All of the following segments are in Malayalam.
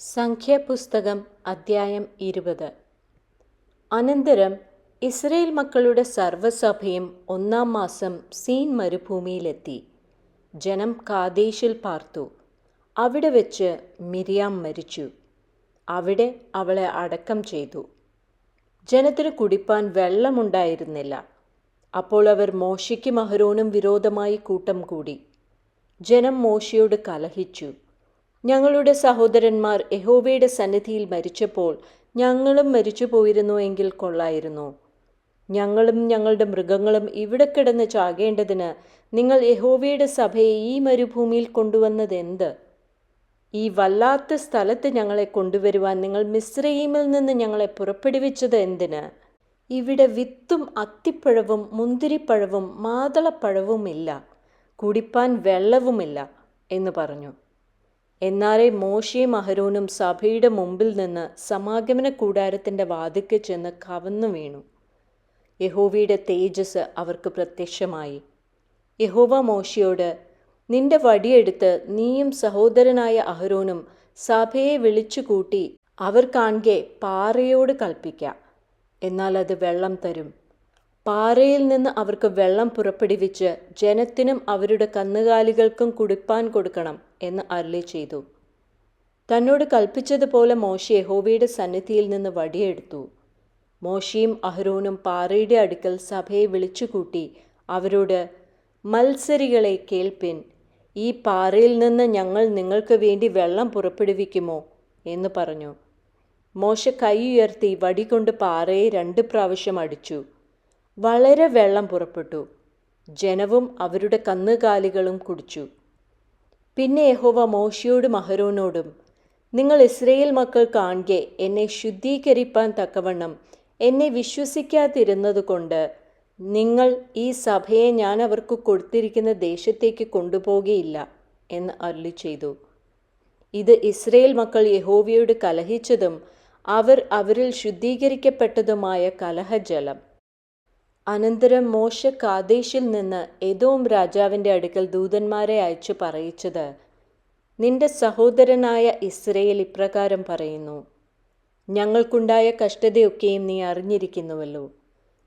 സംഖ്യാപുസ്തകം അദ്ധ്യായം 20. അനന്തരം ഇസ്രായേൽ മക്കളുടെ സർവ്വസഭയും 1-ാം മാസം സീൻ മരുഭൂമിയിലെത്തി. ജനം കാദേശിൽ പാർത്തു. അവിടെ വെച്ച് മിര്യാം മരിച്ചു. അവിടെ അവളെ അടക്കം ചെയ്തു. ജനത്തിന് കുടിപ്പാൻ വെള്ളമുണ്ടായിരുന്നില്ല. അപ്പോൾ അവർ മോശയ്ക്കും അഹരോനും വിരോധമായി കൂട്ടം കൂടി. ജനം മോശയോട് കലഹിച്ചു. ഞങ്ങളുടെ സഹോദരന്മാർ യഹോവയുടെ സന്നിധിയിൽ മരിച്ചപ്പോൾ ഞങ്ങളും മരിച്ചു പോയിരുന്നു എങ്കിൽ കൊള്ളായിരുന്നു. ഞങ്ങളും ഞങ്ങളുടെ മൃഗങ്ങളും ഇവിടെ കിടന്ന് ചാകേണ്ടതിന് നിങ്ങൾ യഹോവയുടെ സഭയെ ഈ മരുഭൂമിയിൽ കൊണ്ടുവന്നതെന്ത്? ഈ വല്ലാത്ത സ്ഥലത്ത് ഞങ്ങളെ കൊണ്ടുവരുവാൻ നിങ്ങൾ മിസ്രയീമിൽ നിന്ന് ഞങ്ങളെ പുറപ്പെടുവിച്ചത് എന്തിന്? ഇവിടെ വിത്തും അത്തിപ്പഴവും മുന്തിരിപ്പഴവും മാതളപ്പഴവുമില്ല, കുടിപ്പാൻ വെള്ളവുമില്ല എന്ന് പറഞ്ഞു. എന്നാലേ മോശയും അഹരോനും സഭയുടെ മുമ്പിൽ നിന്ന് സമാഗമന കൂടാരത്തിൻ്റെ വാതിൽക്കൽ ചെന്ന് കവന്നു വീണു. യഹോവയുടെ തേജസ് അവർക്ക് പ്രത്യക്ഷമായി. യഹോവ മോശയോട്, നിന്റെ വടിയെടുത്ത് നീയും സഹോദരനായ അഹരോനും സഭയെ വിളിച്ചു കൂട്ടി അവർ കാൺകെ പാറയോട് കൽപ്പിക്ക, എന്നാൽ അത് വെള്ളം തരും. പാറയിൽ നിന്ന് അവർക്ക് വെള്ളം പുറപ്പെടുവിച്ച് ജനത്തിനും അവരുടെ കന്നുകാലികൾക്കും കുടിപ്പാൻ കൊടുക്കണം എന്ന് അരുളി ചെയ്തു. തന്നോട് കൽപ്പിച്ചതുപോലെ മോശെ യഹോവയുടെ സന്നിധിയിൽ നിന്ന് വടിയെടുത്തു. മോശയും അഹരോനും പാറയുടെ അടുക്കൽ സഭയെ വിളിച്ചുകൂട്ടി അവരോട്, മത്സരികളെ കേൾപ്പിൻ, ഈ പാറയിൽ നിന്ന് ഞങ്ങൾ നിങ്ങൾക്ക് വേണ്ടി വെള്ളം പുറപ്പെടുവിക്കുമോ എന്ന് പറഞ്ഞു. മോശ കൈ ഉയർത്തി വടി കൊണ്ട് പാറയെ 2 പ്രാവശ്യം അടിച്ചു. വളരെ വെള്ളം പുറപ്പെട്ടു. ജനവും അവരുടെ കന്നുകാലികളും കുടിച്ചു. പിന്നെ യഹോവ മോശയോടും അഹരോനോടും, നിങ്ങൾ ഇസ്രായേൽ മക്കൾ കാൺകെ എന്നെ ശുദ്ധീകരിപ്പാൻ തക്കവണ്ണം എന്നെ വിശ്വസിക്കാതിരുന്നതുകൊണ്ട് നിങ്ങൾ ഈ സഭയെ ഞാൻ അവർക്ക് കൊടുത്തിരിക്കുന്ന ദേശത്തേക്ക് കൊണ്ടുപോകുകയില്ല എന്ന് അരുളി ചെയ്തു. ഇത് ഇസ്രായേൽ മക്കൾ യഹോവയോട് കലഹിച്ചതും അവർ അവരിൽ ശുദ്ധീകരിക്കപ്പെട്ടതുമായ കലഹജലം. അനന്തരം മോശ കാദേശിൽ നിന്ന് എദോം രാജാവിൻ്റെ അടുക്കൽ ദൂതന്മാരെ അയച്ചു പറയിച്ചത്, നിന്റെ സഹോദരനായ ഇസ്രായേൽ ഇപ്രകാരം പറയുന്നു, ഞങ്ങൾക്കുണ്ടായ കഷ്ടതയൊക്കെയും നീ അറിഞ്ഞിരിക്കുന്നുവല്ലോ.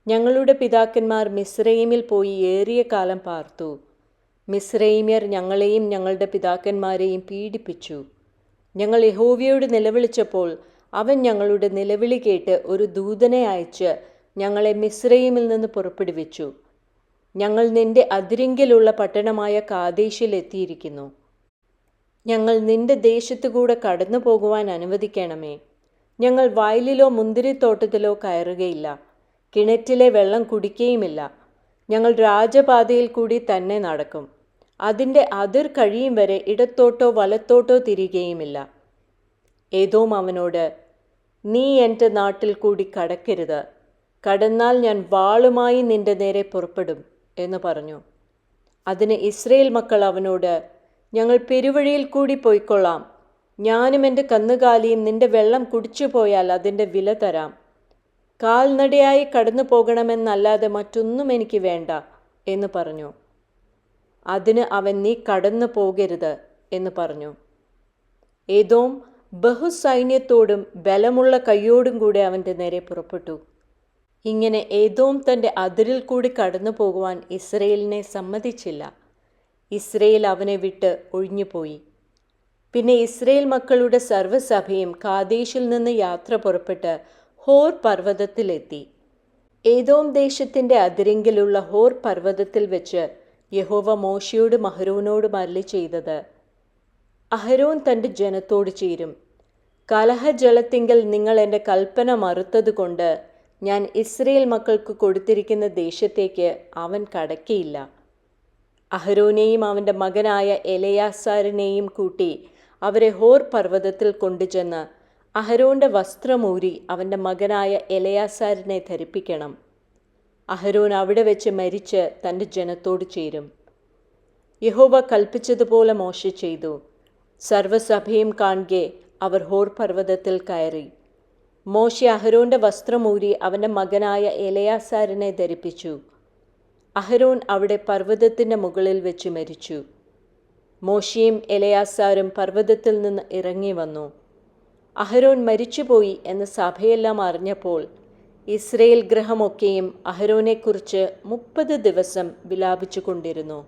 ഞങ്ങളുടെ പിതാക്കന്മാർ മിസ്രയീമിൽ പോയി ഏറിയ കാലം പാർത്തു. മിസ്രയീമ്യർ ഞങ്ങളെയും ഞങ്ങളുടെ പിതാക്കന്മാരെയും പീഡിപ്പിച്ചു. ഞങ്ങൾ യഹോവയോട് നിലവിളിച്ചപ്പോൾ അവൻ ഞങ്ങളുടെ നിലവിളി കേട്ട് ഒരു ദൂതനെ അയച്ച് ഞങ്ങളെ മിസ്രയീമിൽ നിന്ന് പുറപ്പെടുവിച്ചു. ഞങ്ങൾ നിന്റെ അതിരിങ്കലുള്ള പട്ടണമായ കാദേശിൽ എത്തിയിരിക്കുന്നു. ഞങ്ങൾ നിന്റെ ദേശത്തുകൂടെ കടന്നു പോകുവാൻ അനുവദിക്കണമേ. ഞങ്ങൾ വയലിലോ മുന്തിരിത്തോട്ടത്തിലോ കയറുകയില്ല, കിണറ്റിലെ വെള്ളം കുടിക്കുകയുമില്ല. ഞങ്ങൾ രാജപാതയിൽ കൂടി തന്നെ നടക്കും. അതിൻ്റെ അതിർ കഴിയും വരെ ഇടത്തോട്ടോ വലത്തോട്ടോ തിരിയുകയുമില്ല. ഏദോം അവനോട്, നീ എൻ്റെ നാട്ടിൽ കൂടി കടക്കരുത്, കടന്നാൽ ഞാൻ വാളുമായി നിന്റെ നേരെ പുറപ്പെടും എന്ന് പറഞ്ഞു. അതിന് ഇസ്രായേൽ മക്കൾ അവനോട്, ഞങ്ങൾ പെരുവഴിയിൽ കൂടി പോയിക്കൊള്ളാം. ഞാനും എൻ്റെ കന്നുകാലിയും നിന്റെ വെള്ളം കുടിച്ചു പോയാൽ അതിൻ്റെ വില തരാം. കാൽനടയായി കടന്നു പോകണമെന്നല്ലാതെ മറ്റൊന്നും എനിക്ക് വേണ്ട എന്ന് പറഞ്ഞു. അതിന് അവൻ, നീ കടന്നു പോകരുത് എന്ന് പറഞ്ഞു. ഏദോം ബഹുസൈന്യത്തോടും ബലമുള്ള കൈയോടും കൂടെ അവൻ്റെ നേരെ പുറപ്പെട്ടു. ഇങ്ങനെ ഏദോം തൻ്റെ അതിരിൽ കൂടി കടന്നു പോകുവാൻ ഇസ്രായേലിനെ സമ്മതിച്ചില്ല. ഇസ്രായേൽ അവനെ വിട്ട് ഒഴിഞ്ഞുപോയി. പിന്നെ ഇസ്രായേൽ മക്കളുടെ സർവ്വസഭയും കാദേശിൽ നിന്ന് യാത്ര പുറപ്പെട്ട് ഹോർ പർവ്വതത്തിലെത്തി. ഏദോം ദേശത്തിൻ്റെ അതിരിങ്കിലുള്ള ഹോർ പർവ്വതത്തിൽ വെച്ച് യഹോവ മോശയോടും അഹരോനോടും അരുളി ചെയ്തത്, അഹരോൻ തൻ്റെ ജനത്തോട് ചേരും. കലഹജലത്തിങ്കൽ നിങ്ങൾ എൻ്റെ കൽപ്പന മറുത്തതുകൊണ്ട് ഞാൻ ഇസ്രായേൽ മക്കൾക്ക് കൊടുത്തിരിക്കുന്ന ദേശത്തേക്ക് അവൻ കടക്കയില്ല. അഹരോനെയും അവൻ്റെ മകനായ എലെയാസാരിനെയും കൂട്ടി അവരെ ഹോർ പർവ്വതത്തിൽ കൊണ്ടുചെന്ന് അഹരോൻ്റെ വസ്ത്രമൂരി അവൻ്റെ മകനായ എലെയാസാരിനെ ധരിപ്പിക്കണം. അഹരോൻ അവിടെ വെച്ച് മരിച്ച് തൻ്റെ ജനത്തോട് ചേരും. യഹോവ കൽപ്പിച്ചതുപോലെ മോശ ചെയ്തു. സർവ്വസഭയും കാൺകെ അവർ ഹോർ പർവ്വതത്തിൽ കയറി. മോശ അഹരോൻ്റെ വസ്ത്രമൂരി അവൻ്റെ മകനായ എലെയാസാരിനെ ധരിപ്പിച്ചു. അഹരോൻ അവിടെ പർവ്വതത്തിൻ്റെ മുകളിൽ വെച്ച് മരിച്ചു. മോശയും എലെയാസാരും പർവ്വതത്തിൽ നിന്ന് ഇറങ്ങി വന്നു. അഹരോൻ മരിച്ചുപോയി എന്ന് സഭയെല്ലാം അറിഞ്ഞപ്പോൾ ഇസ്രയേൽ ഗൃഹമൊക്കെയും അഹരോനെക്കുറിച്ച് 30 ദിവസം വിലാപിച്ചു കൊണ്ടിരുന്നു.